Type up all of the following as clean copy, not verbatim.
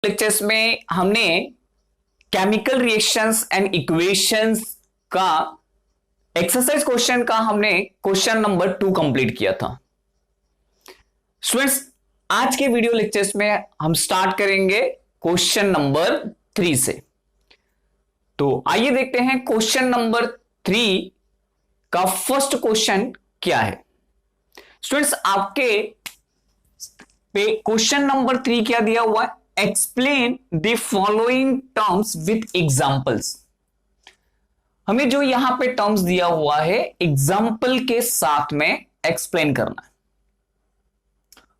Lectures में हमने chemical reactions and equations का एक्सरसाइज क्वेश्चन का हमने क्वेश्चन नंबर 2 कंप्लीट किया था। स्टूडेंट्स, आज के वीडियो लेक्चर्स में हम स्टार्ट करेंगे क्वेश्चन नंबर 3 से। तो आइए देखते हैं क्वेश्चन नंबर 3 का फर्स्ट क्वेश्चन क्या है। स्टूडेंट्स, आपके पे क्वेश्चन नंबर 3 क्या दिया हुआ है? Explain the following terms with examples. हमें जो यहां पे टर्म्स दिया हुआ है एग्जांपल के साथ में एक्सप्लेन करना है।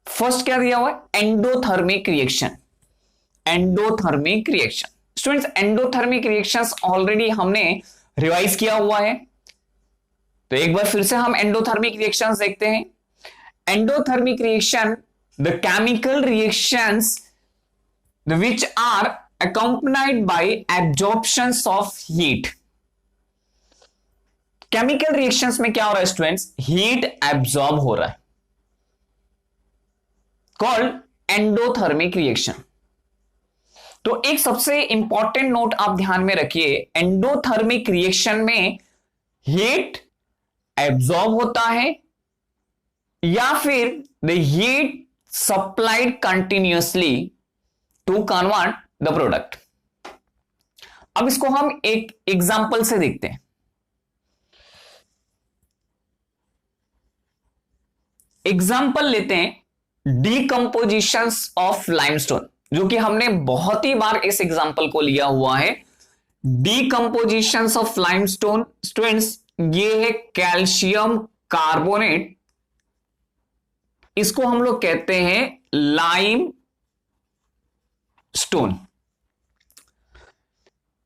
फर्स्ट क्या दिया हुआ है? Endothermic reaction. Endothermic reaction students, endothermic reactions already हमने रिवाइज किया हुआ है, तो एक बार फिर से हम एंडोथर्मिक रिएक्शंस देखते हैं। Endothermic reaction, the chemical reactions which are accompanied by absorptions of heat। Chemical reactions में क्या हो रहा है स्टूडेंट्स? हीट एब्जॉर्ब हो रहा है, कॉल्ड एंडोथर्मिक रिएक्शन। तो एक सबसे इंपॉर्टेंट नोट आप ध्यान में रखिए, एंडोथर्मिक रिएक्शन में हीट एब्जॉर्ब होता है या फिर the heat supplied continuously to convert the product। अब इसको हम एक एग्जांपल से देखते हैं। एग्जांपल लेते हैं डीकंपोजिशंस ऑफ लाइमस्टोन, जो कि हमने बहुत ही बार इस एग्जांपल को लिया हुआ है। डीकंपोजिशंस ऑफ लाइमस्टोन स्टूडेंट्स, ये है कैल्शियम कार्बोनेट, इसको हम लोग कहते हैं lime stone.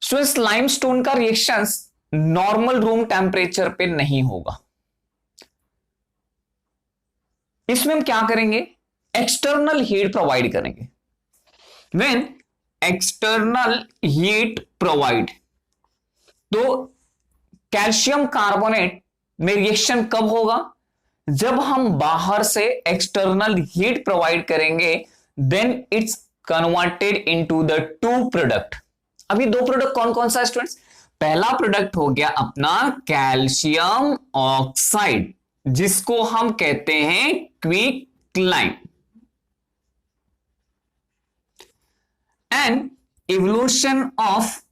Students, lime stone का रिएक्शंस नॉर्मल रूम टेम्परेचर पे नहीं होगा। इसमें हम क्या करेंगे? एक्सटर्नल हीट प्रोवाइड करेंगे। व्हेन एक्सटर्नल हीट प्रोवाइड, तो कैल्शियम कार्बोनेट में रिएक्शन कब होगा? जब हम बाहर से एक्सटर्नल हीट प्रोवाइड करेंगे, then it's converted into the two product. अभी दो प्रोडक्ट कौन कौन सा है स्टूडेंट्स? पहला प्रोडक्ट हो गया अपना कैल्शियम ऑक्साइड, जिसको हम कहते हैं quicklime, and evolution of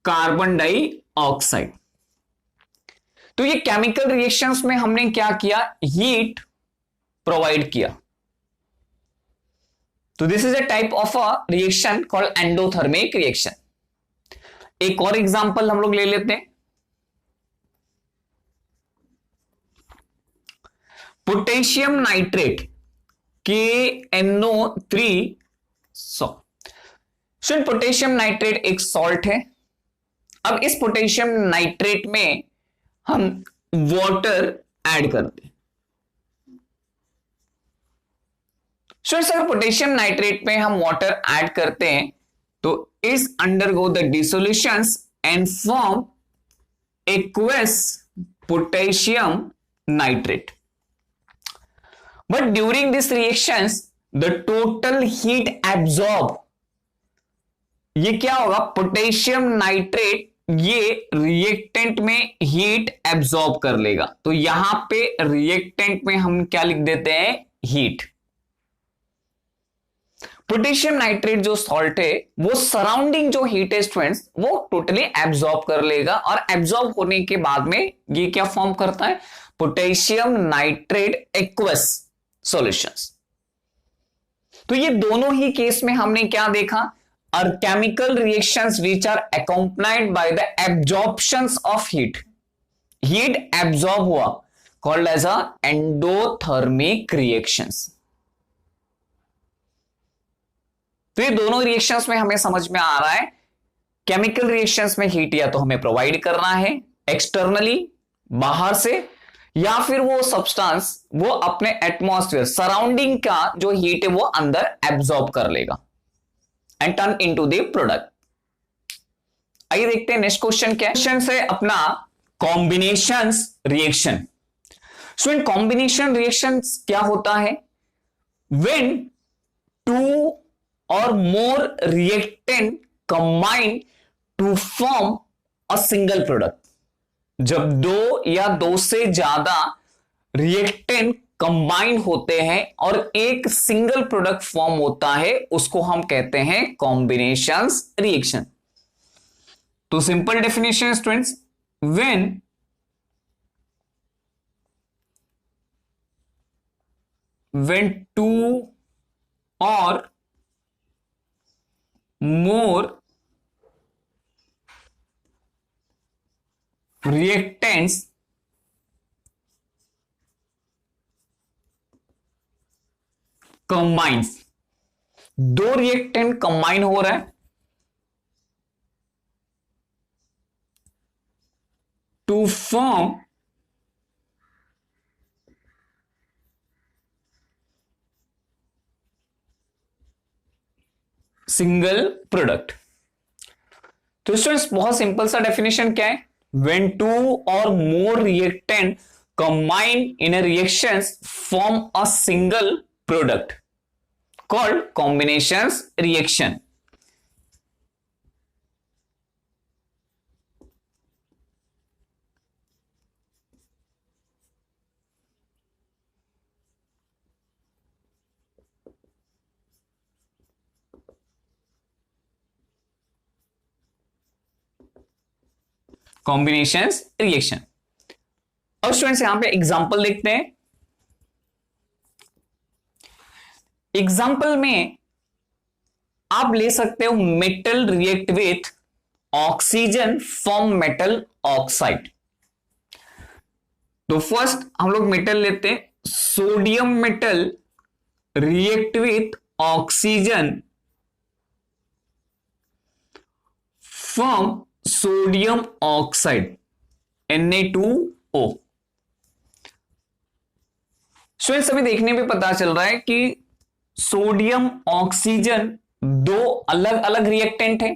carbon dioxide. तो ये केमिकल रिएक्शंस में हमने क्या किया? हीट प्रोवाइड किया। तो this is a type of a reaction called endothermic reaction. एक और एग्जांपल हम लोग ले लेते हैं। Potassium nitrate KNO3 salt. Potassium nitrate एक सॉल्ट है। अब इस पोटेशियम नाइट्रेट में हम वाटर ऐड करते हैं। सर, पोटेशियम नाइट्रेट में हम वाटर ऐड करते हैं तो इस undergo the dissolutions and form aqueous potassium nitrate. But during this reactions the total heat absorb, ये क्या होगा? पोटेशियम नाइट्रेट ये रिएक्टेंट में हीट एब्जॉर्ब कर लेगा। तो यहां पे रिएक्टेंट में हम क्या लिख देते हैं? हीट। पोटेशियम नाइट्रेट जो सॉल्ट है वो सराउंडिंग जो हीट है स्टूडेंट्स वो टोटली एब्जॉर्ब कर लेगा, और एब्जॉर्ब होने के बाद में ये क्या फॉर्म करता है? Potassium nitrate aqueous solutions. तो ये दोनों ही केस में हमने क्या देखा? Are chemical reactions which are accompanied by the absorptions of heat। Heat absorb हुआ, called as a endothermic reactions। तो ये दोनों रिएक्शंस में हमें समझ में आ रहा है, केमिकल रिएक्शंस में हीट या तो हमें प्रोवाइड करना है एक्सटर्नली बाहर से, या फिर वो सब्सटेंस वो अपने एटमॉस्फेयर सराउंडिंग का जो हीट है वो अंदर एब्जॉर्ब कर लेगा and turn into the product। आइए देखते हैं नेक्स्ट क्वेश्चन क्या है। क्वेश्चन से अपना combinations reaction. Student, combination reactions क्या होता है? When two or more reactant combine to form a single product. जब दो या दो से ज्यादा रिएक्टेंट कंबाइन होते हैं और एक सिंगल प्रोडक्ट फॉर्म होता है, उसको हम कहते हैं कॉम्बिनेशंस रिएक्शन. तो simple definition students, when two or more reactants combines, दो रिएक्टेंट कंबाइन हो रहा है टू फॉर्म सिंगल प्रोडक्ट. तो स्टूडेंट्स बहुत सिंपल सा डेफिनेशन क्या है, when two or more reactant combine in a reactions form a single product called combinations reaction. Combinations reaction. और स्टूडेंट्स यहां पे एग्जांपल देखते हैं. एग्जांपल में आप ले सकते हो metal react with oxygen form metal oxide. तो फर्स्ट हम लोग मेटल लेते हैं, sodium metal react with oxygen form sodium oxide Na2O. Students अभी देखने पे पता चल रहा है कि सोडियम ऑक्सीजन दो अलग अलग रिएक्टेंट हैं,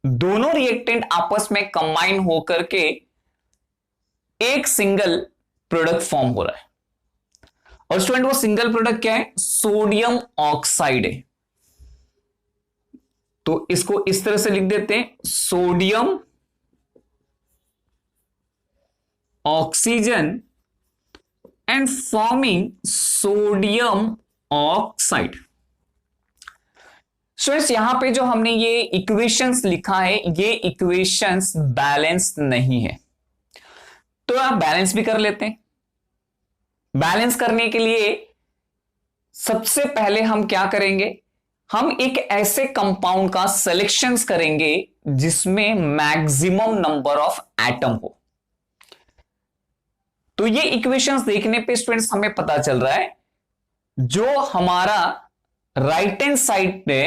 दोनों रिएक्टेंट आपस में कंबाइन होकर के एक सिंगल प्रोडक्ट फॉर्म हो रहा है. और स्टूडेंट वो सिंगल प्रोडक्ट क्या है, सोडियम ऑक्साइड है. तो इसको इस तरह से लिख देते हैं, sodium oxygen and forming sodium oxide. Students यहां पे जो हमने ये इक्वेशंस लिखा है, ये इक्वेशंस बैलेंस नहीं है, तो आप बैलेंस भी कर लेते हैं. बैलेंस करने के लिए सबसे पहले हम क्या करेंगे, हम एक ऐसे कंपाउंड का सिलेक्शन करेंगे जिसमें मैक्सिमम नंबर ऑफ एटम हो. तो ये इक्वेशंस देखने पे स्टूडेंट्स हमें पता चल रहा है, जो हमारा राइट हैंड साइड पे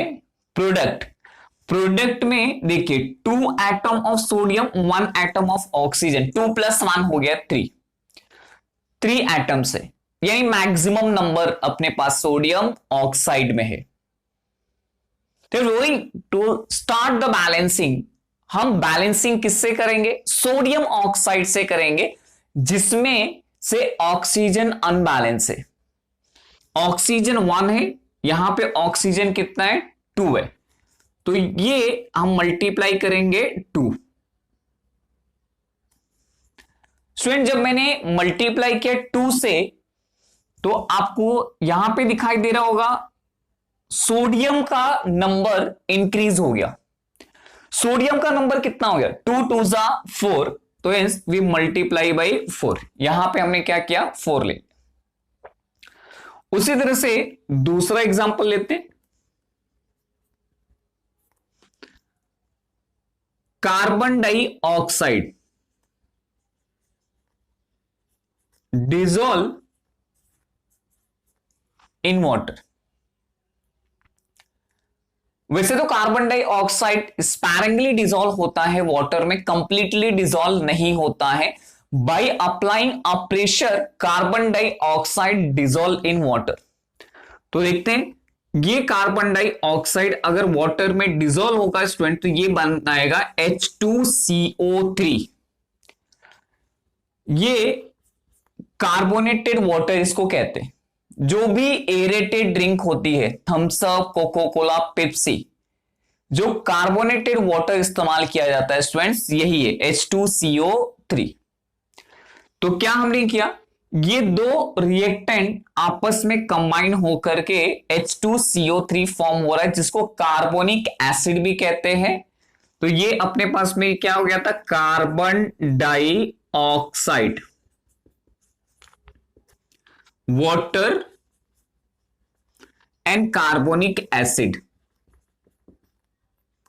प्रोडक्ट में देखिए 2 atom of sodium 1 atom of oxygen, 2 + 1 हो गया 3 एटम से, यानी मैक्सिमम नंबर अपने पास सोडियम ऑक्साइड में है. टू स्टार्ट द बैलेंसिंग, हम बैलेंसिंग किससे करेंगे, सोडियम ऑक्साइड से करेंगे, जिसमें से ऑक्सीजन अनबैलेंस है. ऑक्सीजन 1 है, यहां पे ऑक्सीजन कितना है 2 है, तो ये हम मल्टीप्लाई करेंगे 2. स्टूडेंट जब मैंने मल्टीप्लाई किया 2 से, तो आपको यहां पे दिखाई दे रहा होगा सोडियम का नंबर इंक्रीज हो गया. सोडियम का नंबर कितना हो गया, 2 × 2 = 4, तो वी मल्टीप्लाई बाई 4. यहां पे हमने क्या किया, 4 ले. उसी तरह से दूसरा एग्जांपल लेते हैं, carbon dioxide dissolve in water. वैसे तो कार्बन डाइऑक्साइड स्पैरिंगली डिसॉल्व होता है वाटर में, कंप्लीटली डिसॉल्व नहीं होता है. By applying a pressure carbon dioxide dissolve in water. तो देखते हैं, ये कार्बन डाइऑक्साइड अगर वाटर में डिसॉल्व होगा स्टूडेंट, तो ये बन आएगा H2CO3. ये कार्बोनेटेड वाटर इसको कहते हैं. जो भी एरेटेड ड्रिंक होती है, Thums Up, Coca Cola, Pepsi, जो कार्बोनेटेड वाटर इस्तेमाल किया जाता है स्टूडेंट्स, यही है H2CO3। तो क्या हमने किया, ये दो रिएक्टेंट आपस में कंबाइन होकर के H2CO3 फॉर्म हो रहा है, जिसको कार्बोनिक एसिड भी कहते हैं। तो ये अपने पास में क्या हो गया था, carbon dioxide, water and carbonic acid,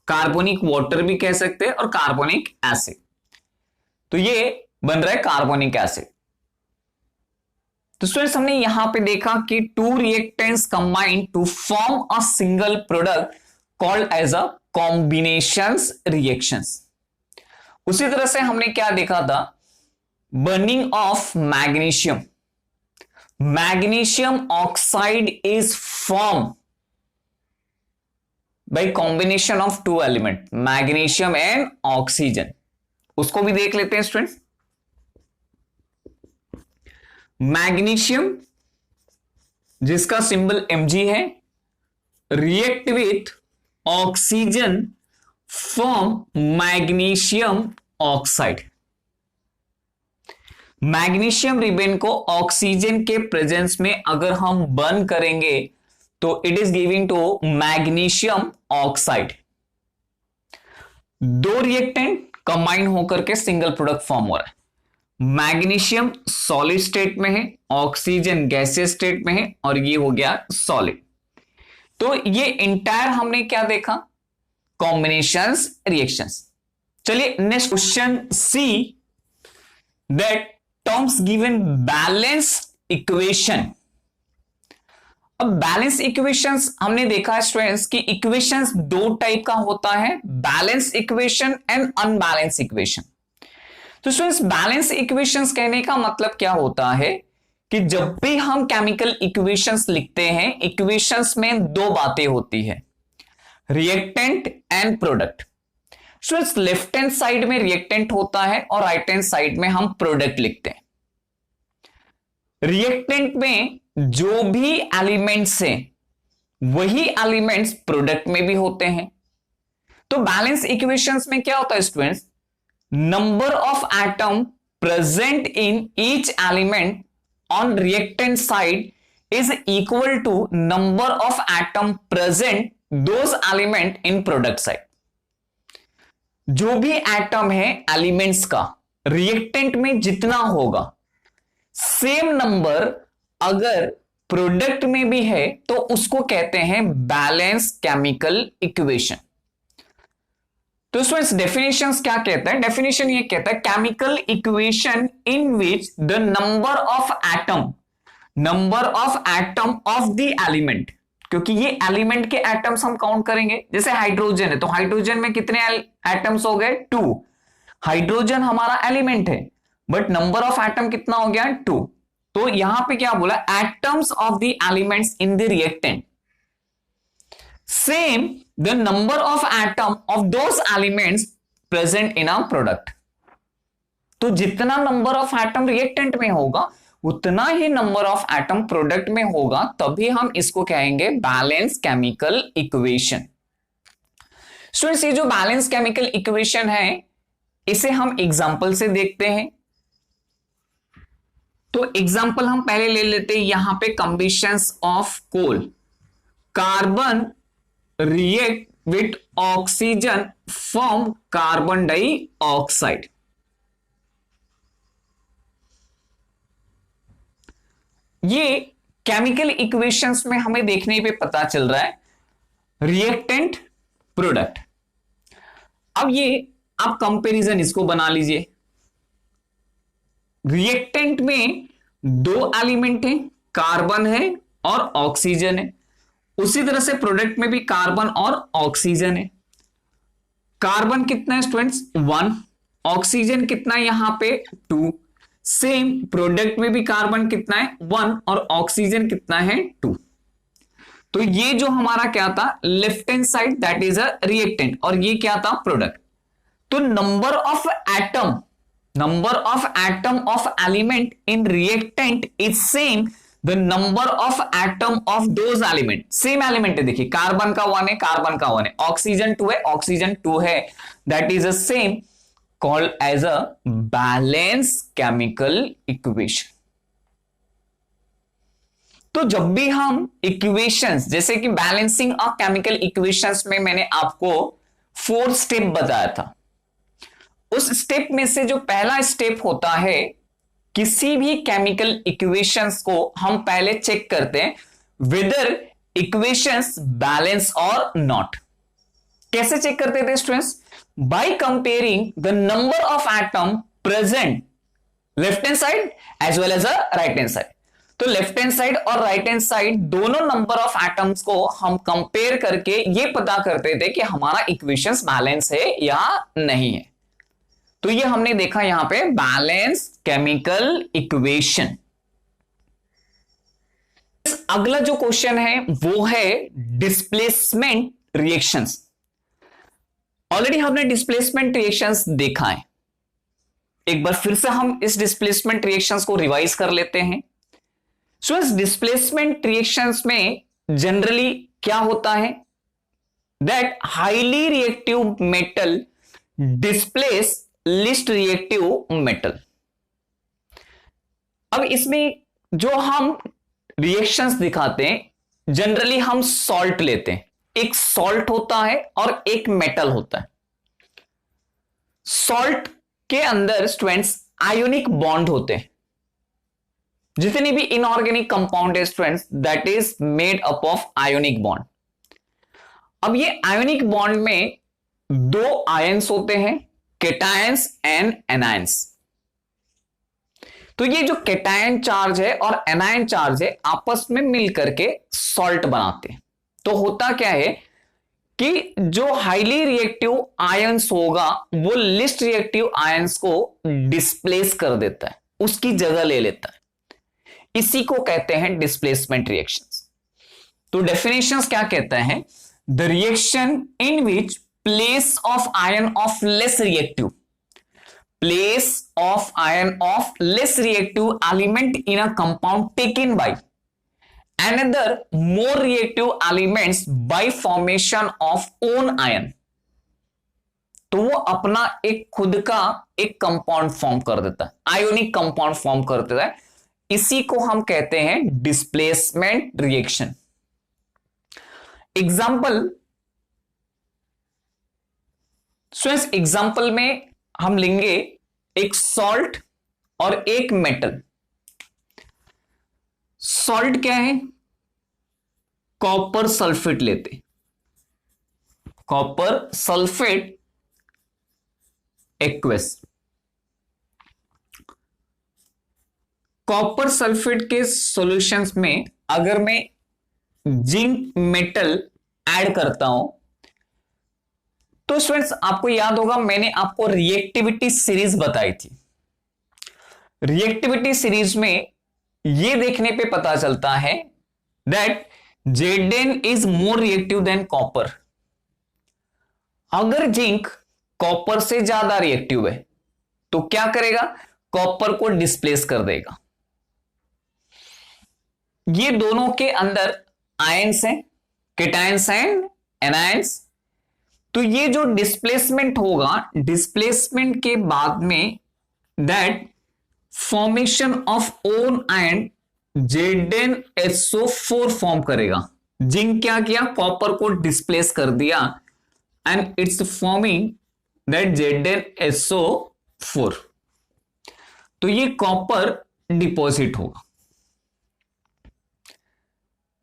carbonic water भी कह सकते हैं और कार्बोनिक एसिड। तो ये बन रहा है कार्बोनिक एसिड। तो स्टूडेंट्स हमने यहां पे देखा कि two reactants combine to form a single product called as a combinations reactions. उसी तरह से हमने क्या देखा था, burning of magnesium, magnesium oxide is form by combination of two element, magnesium and oxygen. उसको भी देख लेते हैं स्टूडेंट्स। मैग्नीशियम जिसका सिंबल Mg है, react with oxygen form magnesium oxide. Magnesium ribbon को ऑक्सीजन के प्रेजेंस में अगर हम बर्न करेंगे तो it is giving to magnesium oxide. दो रिएक्टेंट कंबाइन होकर के सिंगल प्रोडक्ट फॉर्म हो रहा है। मैग्नीशियम सॉलिड स्टेट में है, ऑक्सीजन गैसियस स्टेट में है, और ये हो गया सॉलिड। तो ये इंटायर हमने क्या देखा, कॉम्बिनेशंस रिएक्शंस। चलिए next question C, that terms given balance equation. अब बैलेंस इक्वेशंस हमने देखा है स्टूडेंट्स कि इक्वेशंस दो टाइप का होता है, balance equation and unbalance equation. तो स्टूडेंट्स बैलेंस इक्वेशंस कहने का मतलब क्या होता है कि जब भी हम केमिकल इक्वेशंस लिखते हैं, इक्वेशंस में दो बातें होती है, reactant and product. Students left hand side में रिएक्टेंट होता है और राइट हैंड साइड में हम प्रोडक्ट लिखते हैं। रिएक्टेंट में जो भी एलिमेंट्स हैं वही एलिमेंट्स प्रोडक्ट में भी होते हैं। तो बैलेंस इक्वेशंस में क्या होता है students, number of atom present in each element on reactant side is equal to number of atom present those element in product side. जो भी एटम है एलिमेंट्स का रिएक्टेंट में जितना होगा, सेम नंबर अगर प्रोडक्ट में भी है तो उसको कहते हैं बैलेंस केमिकल इक्वेशन। तो स्टूडेंट्स डेफिनेशंस क्या कहता है, डेफिनेशन ये कहता है chemical equation in which the number of atom of the element, क्योंकि ये एलिमेंट के एटम्स हम काउंट करेंगे। जैसे हाइड्रोजन है तो हाइड्रोजन में कितने एटम्स हो गए, 2। हाइड्रोजन हमारा एलिमेंट है बट नंबर ऑफ एटम कितना हो गया, 2। तो यहां पे क्या बोला, atoms of the elements in the reactant same the number of atom of those elements present in a product. तो जितना नंबर ऑफ एटम रिएक्टेंट में होगा उतना ही नंबर ऑफ एटम प्रोडक्ट में होगा, तभी हम इसको कहेंगे बैलेंस केमिकल इक्वेशन। स्टूडेंट्स ये जो बैलेंस केमिकल इक्वेशन है इसे हम एग्जांपल से देखते हैं। तो एग्जांपल हम पहले ले लेते हैं, यहां पे combustions of coal, carbon react with oxygen form carbon dioxide. ये केमिकल इक्वेशंस में हमें देखने पे पता चल रहा है रिएक्टेंट प्रोडक्ट। अब ये आप कंपैरिजन इसको बना लीजिए, रिएक्टेंट में दो एलिमेंट हैं, कार्बन है और ऑक्सीजन है। उसी तरह से प्रोडक्ट में भी कार्बन और ऑक्सीजन है। कार्बन कितना है स्टूडेंट्स, 1, ऑक्सीजन कितना है यहां पे 2। सेम प्रोडक्ट में भी कार्बन कितना है 1 और ऑक्सीजन कितना है 2। तो ये जो हमारा क्या था, left hand side that is a reactant और ये क्या था, प्रोडक्ट। तो number of atom of element in reactant is same the number of atom of those element, same element है, देखिए कार्बन का 1 है, कार्बन का 1 है, ऑक्सीजन 2 है, ऑक्सीजन 2 है, that is the same called as a balance chemical equation. तो जब भी हम इक्वेशंस, जैसे कि बैलेंसिंग ऑफ केमिकल इक्वेशंस में मैंने आपको 4 स्टेप बताया था, उस स्टेप में से जो पहला स्टेप होता है, किसी भी केमिकल इक्वेशंस को हम पहले चेक करते हैं वेदर इक्वेशंस बैलेंस और नॉट। कैसे चेक करते थे students? By comparing the number of atom present left hand side as well as a right hand side. तो लेफ्ट हैंड साइड और राइट हैंड साइड दोनों नंबर ऑफ एटम्स को हम compare करके ये पता करते थे कि हमारा इक्वेशंस बैलेंस है या नहीं है। तो ये हमने देखा यहां पे बैलेंस केमिकल इक्वेशन। अगला जो क्वेश्चन है वो है डिस्प्लेसमेंट रिएक्शंस। ऑलरेडी हमने डिस्प्लेसमेंट रिएक्शंस देखा है, एक बार फिर से हम इस डिस्प्लेसमेंट रिएक्शंस को रिवाइज कर लेते हैं। सो इस डिस्प्लेसमेंट रिएक्शंस में जनरली क्या होता है, that highly reactive metal displace least reactive metal. अब इसमें जो हम रिएक्शंस दिखाते हैं, जनरली हम सॉल्ट लेते हैं, एक सॉल्ट होता है और एक मेटल होता है। सॉल्ट के अंदर स्टूडेंट्स आयोनिक बॉन्ड होते हैं, जितनी भी इनऑर्गेनिक कंपाउंड है students that is made up of ionic bond. अब ये आयोनिक बॉन्ड में 2 आयंस होते हैं, केटायंस एंड एनायंस। तो ये जो केटायन चार्ज है और एनायन चार्ज है आपस में मिलकर के सॉल्ट बनाते हैं। तो होता क्या है कि जो हाईली रिएक्टिव आयंस होगा वो लिस्ट रिएक्टिव आयंस को डिस्प्लेस कर देता है, उसकी जगह ले लेता है। इसी को कहते हैं डिस्प्लेसमेंट रिएक्शंस। तो डेफिनेशंस क्या कहता है, the reaction in which place of ion of less reactive element in a compound taken by another more reactive elements by formation of own ion। तो वो अपना एक खुद का एक कंपाउंड फॉर्म कर देता है, आयोनिक कंपाउंड फॉर्म कर देता है। इसी को हम कहते हैं displacement reaction. Example, students example में हम लेंगे एक सॉल्ट और एक मेटल। सॉल्ट क्या है, कॉपर सल्फेट लेते, copper sulphate aqueous. Copper sulphate के सॉल्यूशंस में अगर मैं जिंक मेटल ऐड करता हूं तो स्टूडेंट्स आपको याद होगा मैंने आपको रिएक्टिविटी सीरीज बताई थी। रिएक्टिविटी सीरीज में ये देखने पे पता चलता है that Zn is more reactive than copper. अगर जिंक कॉपर से ज्यादा रिएक्टिव है तो क्या करेगा, कॉपर को डिस्प्लेस कर देगा। ये दोनों के अंदर आयंस हैं, केटायंस एंड एनायंस। तो ये जो डिस्प्लेसमेंट होगा, डिस्प्लेसमेंट के बाद में that formation of own ion ZnSO4 form करेगा। जिंक क्या किया, कॉपर को डिस्प्लेस कर दिया and it's forming that ZnSO4। तो ये कॉपर डिपॉजिट होगा।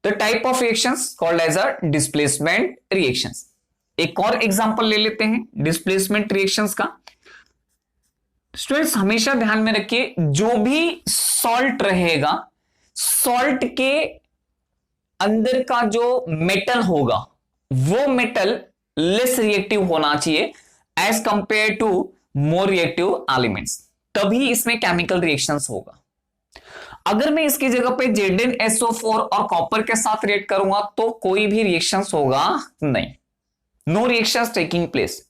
The type of reactions called as a displacement reactions. एक और एग्जांपल ले लेते हैं डिस्प्लेसमेंट रिएक्शंस का। स्टूडेंट्स हमेशा ध्यान में रखिए, जो भी सॉल्ट रहेगा, सॉल्ट के अंदर का जो मेटल होगा वो मेटल लेस रिएक्टिव होना चाहिए as compare to more reactive elements, तभी इसमें केमिकल रिएक्शंस होगा। अगर मैं इसकी जगह पे ZnSO4 और कॉपर के साथ रिएक्ट करूंगा तो कोई भी रिएक्शंस होगा नहीं, नो रिएक्शंस टेकिंग प्लेस।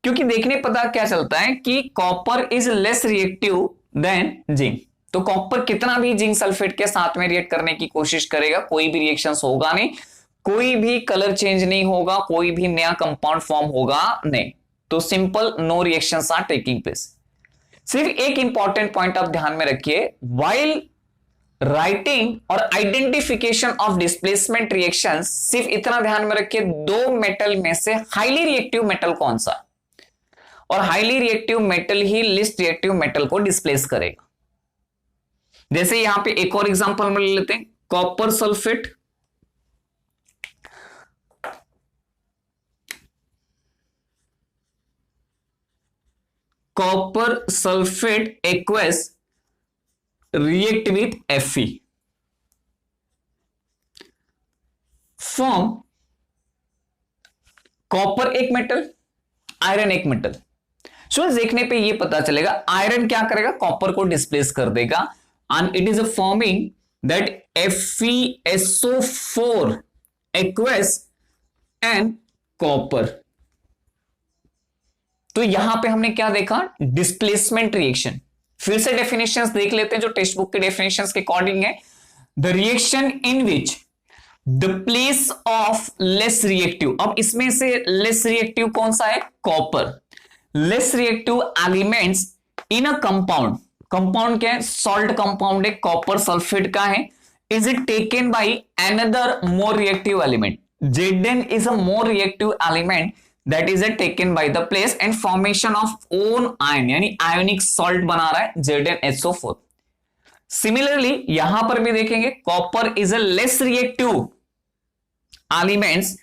क्योंकि देखने पता क्या चलता है कि copper is less reactive than zinc. तो कॉपर कितना भी जिंक सल्फेट के साथ में रिएक्ट करने की कोशिश करेगा, कोई भी रिएक्शन होगा नहीं, कोई भी कलर चेंज नहीं होगा, कोई भी नया कंपाउंड फॉर्म होगा नहीं। तो simple no reactions are taking place. सिर्फ एक इंपॉर्टेंट पॉइंट आप ध्यान में रखिए, व्हाइल राइटिंग और आइडेंटिफिकेशन ऑफ डिस्प्लेसमेंट रिएक्शंस, सिर्फ इतना ध्यान में रखिए, दो मेटल में से हाईली रिएक्टिव मेटल कौन सा, और हाईली रिएक्टिव मेटल ही लिस्ट रिएक्टिव मेटल को डिस्प्लेस करेगा। जैसे यहां पे एक और एग्जांपल में ले लेते हैं, copper sulphate, copper sulphate aqueous react with Fe, form copper एक मेटल, आयरन एक मेटल। सो देखने पे ये पता चलेगा आयरन क्या करेगा, कॉपर को डिस्प्लेस कर देगा, and it is a forming that FeSO4 aqueous and copper. तो यहां पे हमने क्या देखा, डिस्प्लेसमेंट रिएक्शन। फिर से डेफिनेशंस देख लेते हैं जो टेक्स्ट बुक के डेफिनेशंस के अकॉर्डिंग है। The reaction in which the place of less reactive, अब इसमें से लेस रिएक्टिव कौन सा है, copper. Less reactive elements in a compound, compound क्या है, सॉल्ट कंपाउंड है, कॉपर सल्फेट का है, is it taken by another more reactive element. Zn is a more reactive element that is taken by the place and formation of own ion, यानी ionic salt बना रहा है ZnSO4। Similarly यहां पर भी देखेंगे copper is a less reactive elements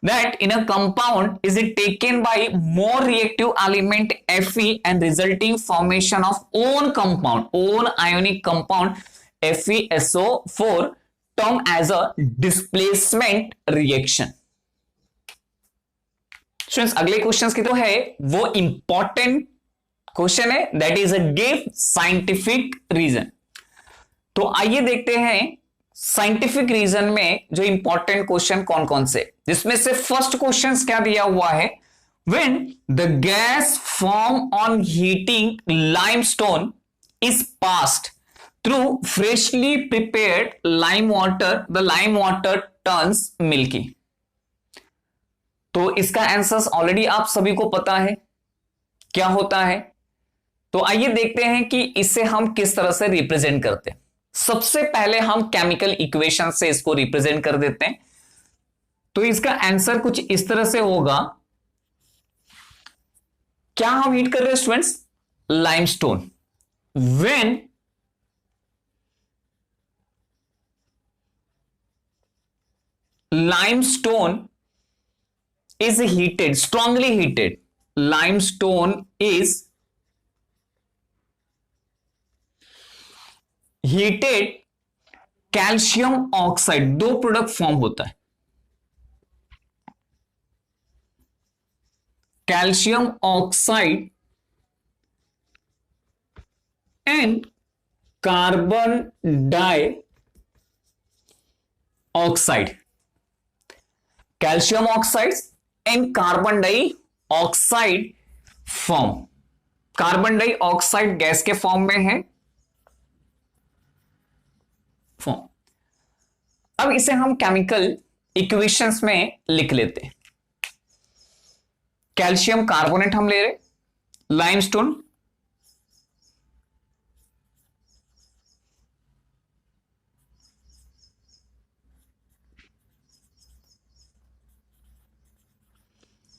that in a compound is it taken by more reactive element Fe and resulting formation of own compound, own ionic compound FeSO4 term as a displacement reaction। Students अगले questions की तो है वो important question है, that is a give scientific reason. तो आइए देखते हैं साइंटिफिक रीजन में जो इंपॉर्टेंट क्वेश्चन कौन कौन से, जिसमें से फर्स्ट क्वेश्चन क्या दिया हुआ है, when the gas form on heating limestone is passed through freshly prepared lime water, the lime water turns milky. तो इसका आंसर ऑलरेडी आप सभी को पता है क्या होता है। तो आइए देखते हैं कि इसे हम किस तरह से रिप्रेजेंट करते हैं। सबसे पहले हम केमिकल इक्वेशन से इसको रिप्रेजेंट कर देते हैं। तो इसका आंसर कुछ इस तरह से होगा, क्या हम हीट कर रहे हैं students, limestone. When limestone is heated, strongly heated, limestone is heated, calcium oxide, दो प्रोडक्ट फॉर्म होता है, calcium oxide and carbon dioxide, calcium oxide and carbon dioxide form. Carbon dioxide gas के form में है form. अब इसे हम chemical equations में लिख लेते हैं। कैल्शियम कार्बोनेट हम ले रहे, limestone,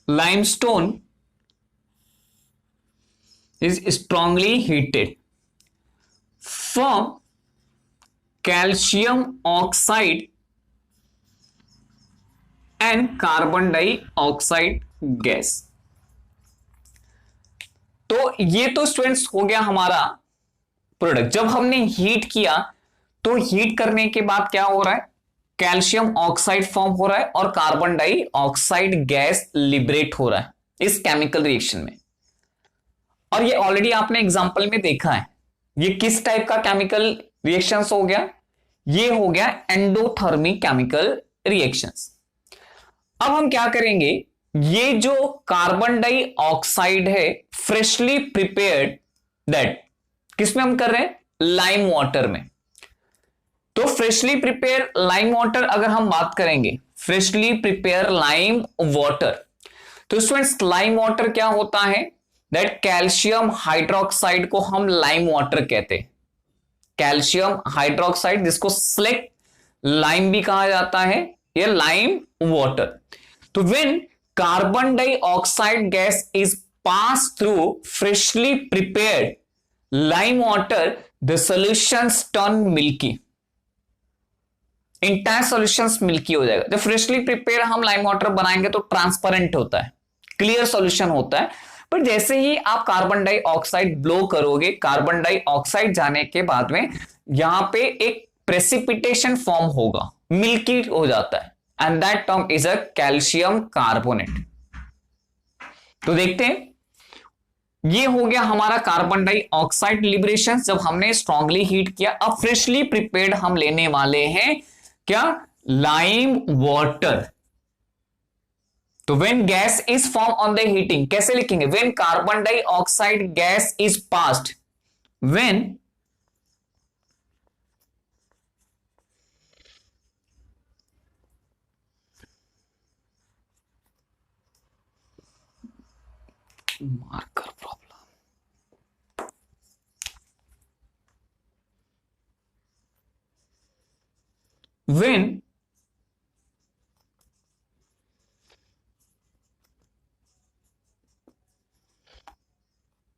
limestone is strongly heated, form calcium oxide and carbon dioxide gas। तो ये तो स्टूडेंट्स हो गया हमारा प्रोडक्ट। जब हमने हीट किया तो हीट करने के बाद क्या हो रहा है, कैल्शियम ऑक्साइड फॉर्म हो रहा है और कार्बन डाइऑक्साइड गैस लिबरेट हो रहा है इस केमिकल रिएक्शन में। और ये ऑलरेडी आपने एग्जांपल में देखा है। ये किस टाइप का केमिकल रिएक्शंस हो गया, ये हो गया एंडोथर्मिक केमिकल रिएक्शंस। अब हम क्या करेंगे, ये जो कार्बन डाइऑक्साइड है फ्रेशली प्रिपेयर्ड, दैट किसमें हम कर रहे हैं, लाइम वाटर में। तो फ्रेशली प्रिपेयर लाइम वाटर अगर हम बात करेंगे, फ्रेशली प्रिपेयर लाइम वाटर, तो स्टूडेंट्स लाइम वाटर क्या होता है, दैट कैल्शियम हाइड्रोक्साइड को हम लाइम वाटर कहते हैं। कैल्शियम हाइड्रोक्साइड जिसको स्लेक लाइम भी कहा जाता है, ये लाइम वाटर। तो when carbon dioxide gas is pass through freshly prepared lime water, the solutions turn milky, entire solutions milky हो जाएगा। जब फ्रेशली प्रिपेयर हम लाइम वाटर बनाएंगे तो ट्रांसपेरेंट होता है, क्लियर सॉल्यूशन होता है। पर जैसे ही आप कार्बन डाइऑक्साइड ब्लो करोगे, कार्बन डाइऑक्साइड जाने के बाद में यहां पे एक प्रेसिपिटेशन फॉर्म होगा, मिल्की हो जाता है, and that term is a calcium carbonate. तो देखते हैं, ये हो गया हमारा कार्बन डाइऑक्साइड लिबरेशन जब हमने स्ट्रांगली हीट किया। अब फ्रेशली प्रिपेयर्ड हम लेने वाले हैं क्या, लाइम वाटर। तो when gas is form on the heating, कैसे लिखेंगे, when carbon dioxide gas is passed, when marker problem, when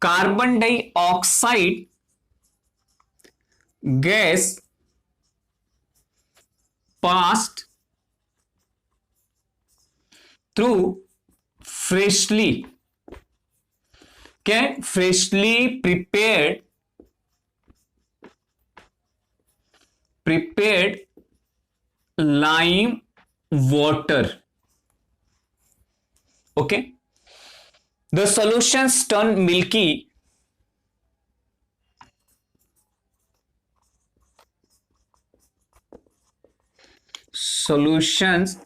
carbon dioxide gas passed through freshly prepared lime water, okay, the solutions turn milky, solutions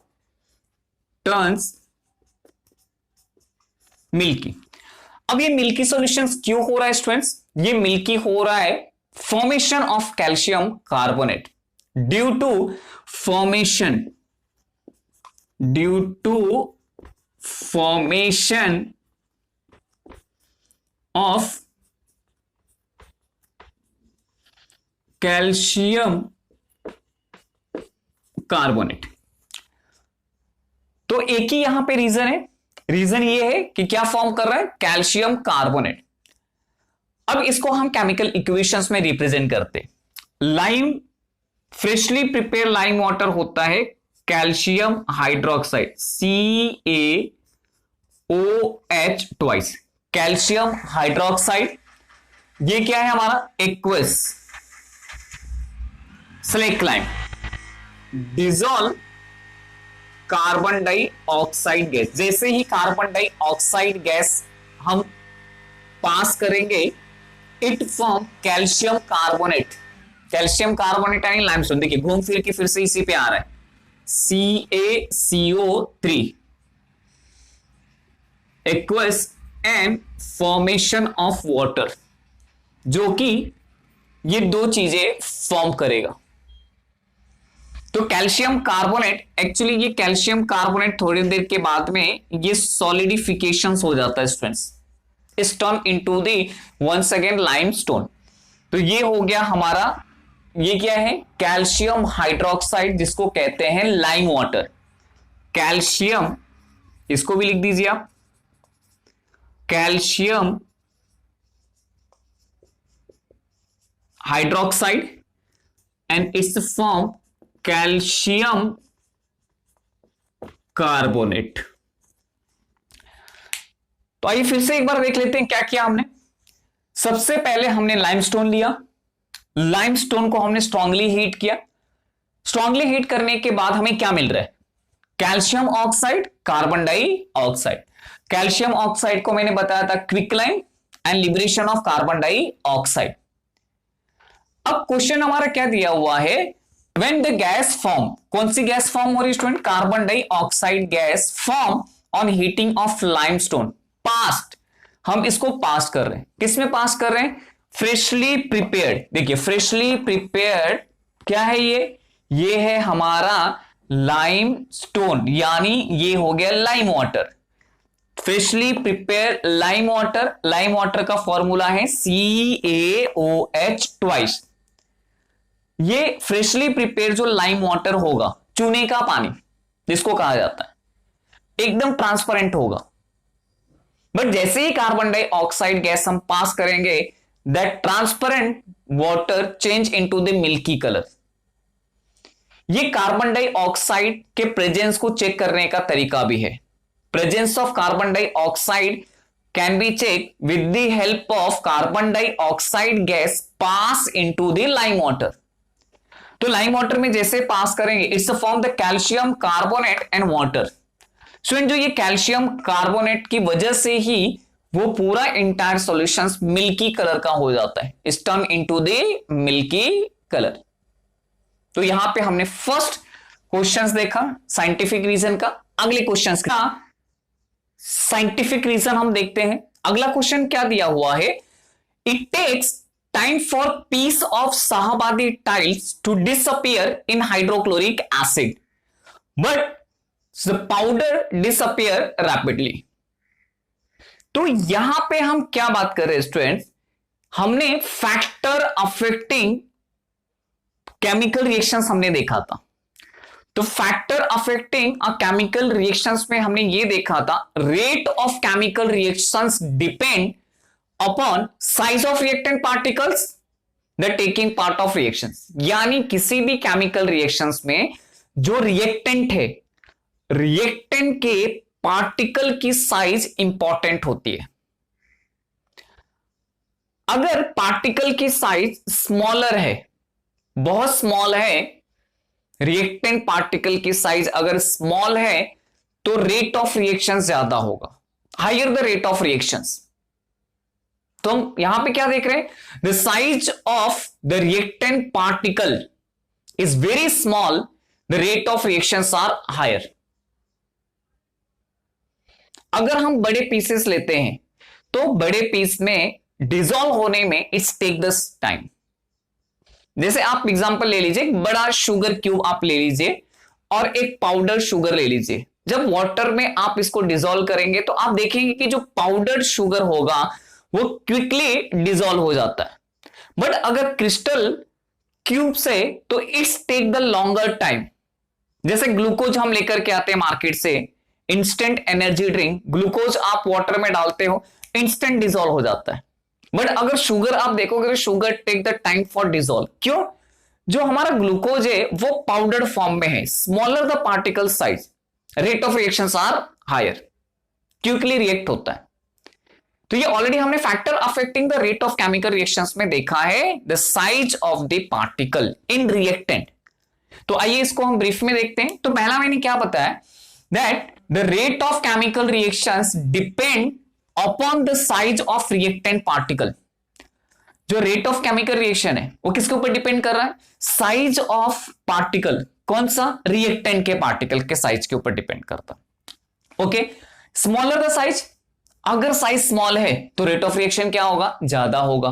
turns milky. अब ये milky solutions क्यों हो रहा है students, ये milky हो रहा है formation of calcium carbonate, due to formation of calcium carbonate। तो एक ही यहां पे रीजन है, रीजन ये है कि क्या फॉर्म कर रहा है, कैल्शियम कार्बोनेट। अब इसको हम केमिकल इक्वेशंस में रिप्रेजेंट करते, lime freshly prepare lime water होता है calcium hydroxide, CaOH twice, calcium hydroxide. ये क्या है हमारा, aqueous slack lime, dissolve carbon dioxide gas. जैसे ही कार्बन डाइऑक्साइड गैस हम पास करेंगे, it form calcium carbonate, calcium carbonate यानी लाइमस्टोन। देखिए घूम फिर के फिर से इसी पे आ रहा है, CaCO3 aqueous and formation of water, जो कि ये दो चीजें फॉर्म करेगा। तो कैल्शियम कार्बोनेट, एक्चुअली ये कैल्शियम कार्बोनेट थोड़ी देर के बाद में ये सॉलिडिफिकेशन हो जाता है students, is turn into the ones again limestone. तो ये हो गया हमारा, ये क्या है, कैल्शियम हाइड्रोक्साइड जिसको कहते हैं लाइम वाटर। कैल्शियम, इसको भी लिख दीजिए आप, calcium hydroxide and it's form calcium carbonate. तो आइए फिर से एक बार देख लेते हैं क्या किया हमने। सबसे पहले हमने लाइमस्टोन लिया, लाइमस्टोन को हमने स्ट्रांगली हीट किया। स्ट्रांगली हीट करने के बाद हमें क्या मिल रहा है, calcium oxide, carbon dioxide. Calcium oxide को मैंने बताया था quicklime and liberation of carbon dioxide. अब क्वेश्चन हमारा क्या दिया हुआ है, व्हेन द गैस फॉर्म, कौन सी गैस फॉर्म हो रही है student, carbon dioxide gas form on heating of limestone, past, हम इसको पास कर रहे हैं, किस में पास कर रहे हैं, फ्रेशली प्रिपेयर्ड, देखिए फ्रेशली प्रिपेयर्ड क्या है ये है हमारा लाइम स्टोन, यानी ये हो गया lime water. Freshly prepare lime water, lime water का फॉर्मूला है CaOH ट्वाइस। ये फ्रेशली प्रिपेयर जो लाइम वाटर होगा, चूने का पानी जिसको कहा जाता है, एकदम ट्रांसपेरेंट होगा। बट जैसे ही कार्बन डाइऑक्साइड गैस हम पास करेंगे, that transparent water change into the milky colour. ये कार्बन डाइऑक्साइड के प्रेजेंस को चेक करने का तरीका भी है। Presence of carbon dioxide can be check with the help of carbon dioxide gas pass into the lime water. तो lime water में जैसे पास करेंगे, it's form the calcium carbonate and water. So जो ये कैल्शियम कार्बोनेट की वजह से ही वो पूरा इंटायर सॉल्यूशन मिल्की कलर का हो जाता है, is turn into the milky colour. तो यहां पे हमने फर्स्ट क्वेश्चंस देखा साइंटिफिक रीजन का। अगले क्वेश्चंस का साइंटिफिक रीजन हम देखते हैं। अगला क्वेश्चन क्या दिया हुआ है, it takes time for piece of Shahabadi tiles to disappear in hydrochloric acid but the powder disappear rapidly. तो यहां पे हम क्या बात कर रहे हैं स्टूडेंट्स, हमने फैक्टर अफेक्टिंग केमिकल रिएक्शंस हमने देखा था। तो factor affecting a chemical reactions में हमने ये देखा था, rate of chemical reactions depend upon size of reactant particles the taking part of reactions. यानी किसी भी केमिकल रिएक्शंस में जो रिएक्टेंट है, रिएक्टेंट के पार्टिकल की साइज इंपॉर्टेंट होती है। अगर पार्टिकल की साइज स्मॉलर है, बहुत स्मॉल है, रिएक्टेंट पार्टिकल की साइज अगर स्मॉल है, तो रेट ऑफ रिएक्शन ज्यादा होगा, higher the rate of reactions. तो हम यहां पे क्या देख रहे हैं, the size of the reactant particle is very small, the rate of reactions are higher. अगर हम बड़े पीसेस लेते हैं, तो बड़े पीस में डिसॉल्व होने में इट्स टेक द टाइम। जैसे आप एग्जांपल ले लीजिए, एक बड़ा शुगर क्यूब आप ले लीजिए और एक पाउडर शुगर ले लीजिए। जब वाटर में आप इसको डिसॉल्व करेंगे, तो आप देखेंगे कि जो पाउडर शुगर होगा वो क्विकली डिसॉल्व हो जाता है। बट अगर क्रिस्टल क्यूब से, तो it's take the longer time. जैसे ग्लूकोज हम लेकर के आते हैं मार्केट से, इंस्टेंट एनर्जी ड्रिंक, ग्लूकोज आप वाटर में डालते हो, इंस्टेंट डिसॉल्व हो जाता है। बट अगर शुगर आप देखोगे, sugar take the time for dissolve. क्यों? जो हमारा ग्लूकोज है वो पाउडर फॉर्म में है, smaller the particle size, rate of reactions are higher, quickly react होता है। तो ये ऑलरेडी हमने factor affecting the rate of chemical reactions में देखा है, the size of the particle in reactant. तो आइए इसको हम ब्रीफ में देखते हैं। तो पहला मैंने क्या बताया, that the rate of chemical reactions depend upon the size of reactant particle. जो रेट ऑफ केमिकल रिएक्शन है वो किसके ऊपर डिपेंड कर रहा है, साइज ऑफ पार्टिकल। कौन सा? रिएक्टेंट के पार्टिकल के साइज के ऊपर डिपेंड करता। ओके, स्मॉलर द साइज, अगर साइज स्मॉल है तो रेट ऑफ रिएक्शन क्या होगा, ज्यादा होगा,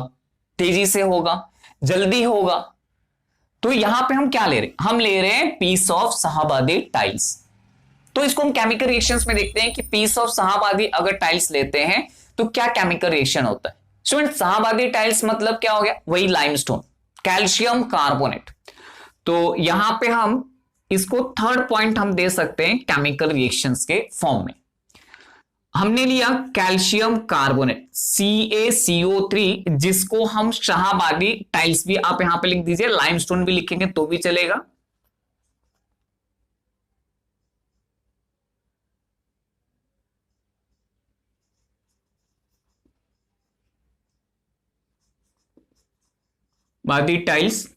तेजी से होगा, जल्दी होगा। तो यहां पे हम क्या ले रहे हैं, हम ले रहे हैं पीस ऑफ शाहबादी टाइल्स। तो इसको हम केमिकल रिएक्शंस में देखते हैं कि पीस ऑफ शाहबादी अगर टाइल्स लेते हैं तो क्या केमिकल रिएक्शन होता है। स्टूडेंट, शाहबादी टाइल्स मतलब क्या हो गया, वही लाइमस्टोन, कैल्शियम कार्बोनेट। तो यहां पे हम इसको थर्ड पॉइंट हम दे सकते हैं केमिकल रिएक्शंस के फॉर्म में। हमने लिया कैल्शियम कार्बोनेट CaCO3, जिसको हम शाहबादी टाइल्स भी आप यहां पे लिख दीजिए, लाइमस्टोन भी लिखेंगे तो भी चलेगा। बादी टाइल्स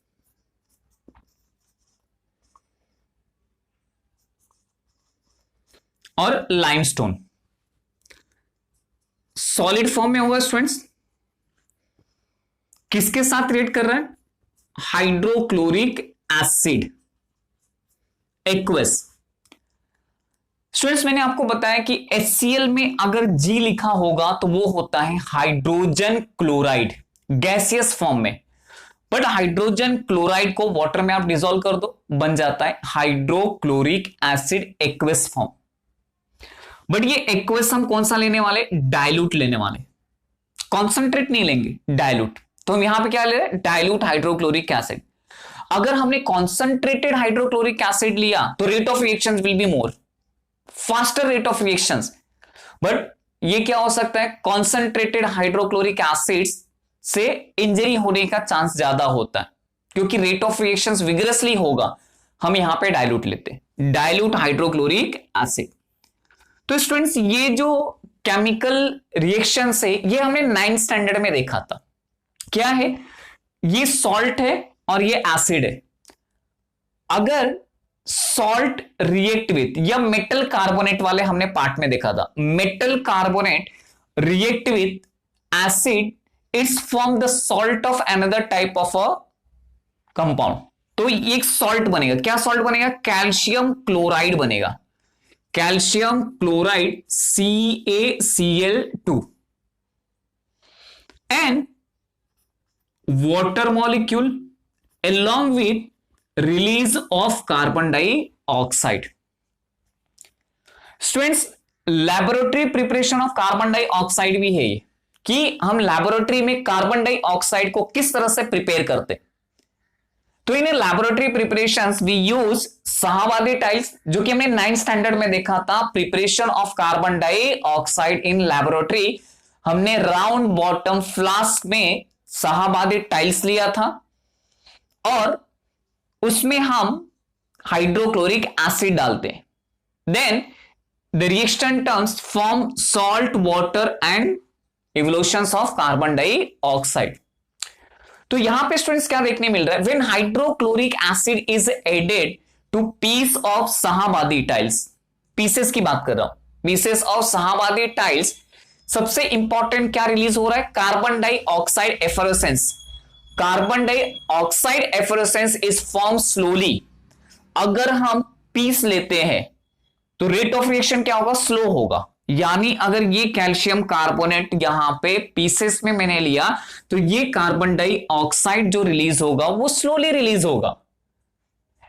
और लाइमस्टोन सॉलिड फॉर्म में होगा स्टूडेंट्स। किसके साथ रिएक्ट कर रहा है, हाइड्रोक्लोरिक एसिड, एक्वस। स्टूडेंट्स, मैंने आपको बताया कि HCl में अगर G लिखा होगा तो वो होता है हाइड्रोजन क्लोराइड, गैसियस फॉर्म में, बट हाइड्रोजन क्लोराइड को वाटर में आप डिसॉल्व कर दो, बन जाता है hydrochloric acid aqueous form. But ये एक्वस हम कौन सा लेने वाले, डाइल्यूट लेने वाले, कॉन्सेंट्रेट नहीं लेंगे, डाइल्यूट। तो हम यहां पे क्या ले रहे हैं, डाइल्यूट हाइड्रोक्लोरिक एसिड। अगर हमने कॉन्सेंट्रेटेड हाइड्रोक्लोरिक एसिड लिया तो rate of reaction will be more, faster rate of reactions. But ये क्या हो सकता है, कॉन्सेंट्रेटेड हाइड्रोक्लोरिक एसिड्स से इंजरी होने का चांस ज्यादा होता है, क्योंकि रेट ऑफ रिएक्शंस विगरसली होगा। हम यहां पे डाइल्यूट लेते हैं, डाइल्यूट हाइड्रोक्लोरिक एसिड। तो स्टूडेंट्स ये जो केमिकल रिएक्शन है ये हमने 9th स्टैंडर्ड में देखा था। क्या है, ये सॉल्ट है और ये एसिड है। अगर सॉल्ट रिएक्ट विथ, या मेटल कार्बोनेट वाले हमने पार्ट में देखा था, metal carbonate react with acid, it's form the salt of another type of a compound. तो एक सॉल्ट बनेगा, क्या सॉल्ट बनेगा, कैल्शियम क्लोराइड बनेगा, calcium chloride CaCl2, and water molecule along with release of carbon dioxide. Students laboratory preparation of carbon dioxide भी है ये, कि हम लैबोरेटरी में कार्बन डाइऑक्साइड को किस तरह से प्रिपेयर करते। तो in laboratory preparations we use Shahabadi tiles, जो कि हमने 9th स्टैंडर्ड में देखा था, preparation of carbon dioxide in laboratory. हमने राउंड बॉटम फ्लास्क में शाहवादी टाइल्स लिया था और उसमें हम हाइड्रोक्लोरिक एसिड डालते हैं, then the reaction terms form salt, water and evolutions of carbon dioxide. तो यहां पे स्टूडेंट्स क्या देखने मिल रहा है, when hydrochloric acid is added to piece of Shahabadi tiles, pieces की बात कर रहा हूं, पीसेस ऑफ शाहवादी टाइल्स, सबसे इंपॉर्टेंट क्या रिलीज हो रहा है, carbon dioxide efflorescence. Carbon dioxide efflorescence is form slowly. अगर हम पीस लेते हैं तो रेट ऑफ रिएक्शन क्या होगा, स्लो होगा। यानी अगर ये कैल्शियम कार्बोनेट यहां पे पीसेस में मैंने लिया तो ये कार्बन डाइऑक्साइड जो रिलीज होगा वो स्लोली रिलीज होगा।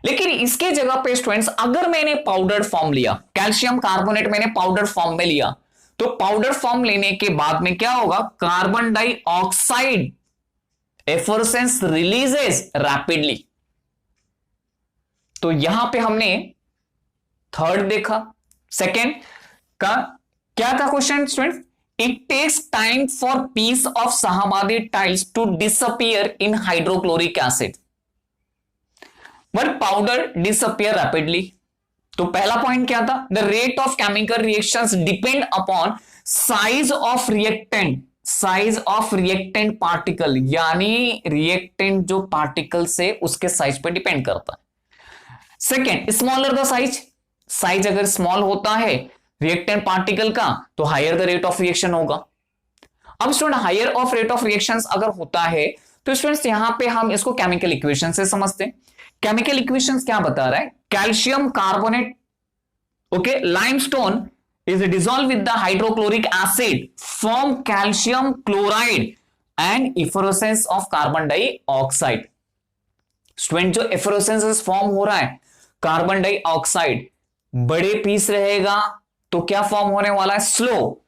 लेकिन इसके जगह पे स्टूडेंट्स अगर मैंने पाउडर फॉर्म लिया, कैल्शियम कार्बोनेट मैंने पाउडर फॉर्म में लिया, तो पाउडर फॉर्म लेने के बाद में क्या होगा, कार्बन डाइऑक्साइड एफलोरेसेंस रिलीजेस रैपिडली। तो यहां पे हमने थर्ड देखा। सेकेंड का क्या था question student, it takes time for piece of Shahabadi tiles to disappear in hydrochloric acid but powder disappear rapidly. तो पहला पॉइंट क्या था, the rate of chemical reactions depend upon size of reactant, size of reactant particle, यानी reactant जो particle से उसके size पर depend करता है। Second, smaller the size, size अगर स्मॉल होता है रिएक्टेंट पार्टिकल का तो higher the rate of reaction होगा। अब student higher of rate of reactions अगर होता है तो स्टूडेंट्स यहां पे हम इसको केमिकल इक्वेशन से समझते हैं। केमिकल इक्वेशंस क्या बता रहा है, calcium carbonate, okay, limestone is dissolved with the hydrochloric acid form calcium chloride and efflorescence of carbon dioxide। Student जो efflorescence फॉर्म हो रहा है कार्बन डाइऑक्साइड, बड़े पीस रहेगा तो क्या फॉर्म होने वाला है, स्लो।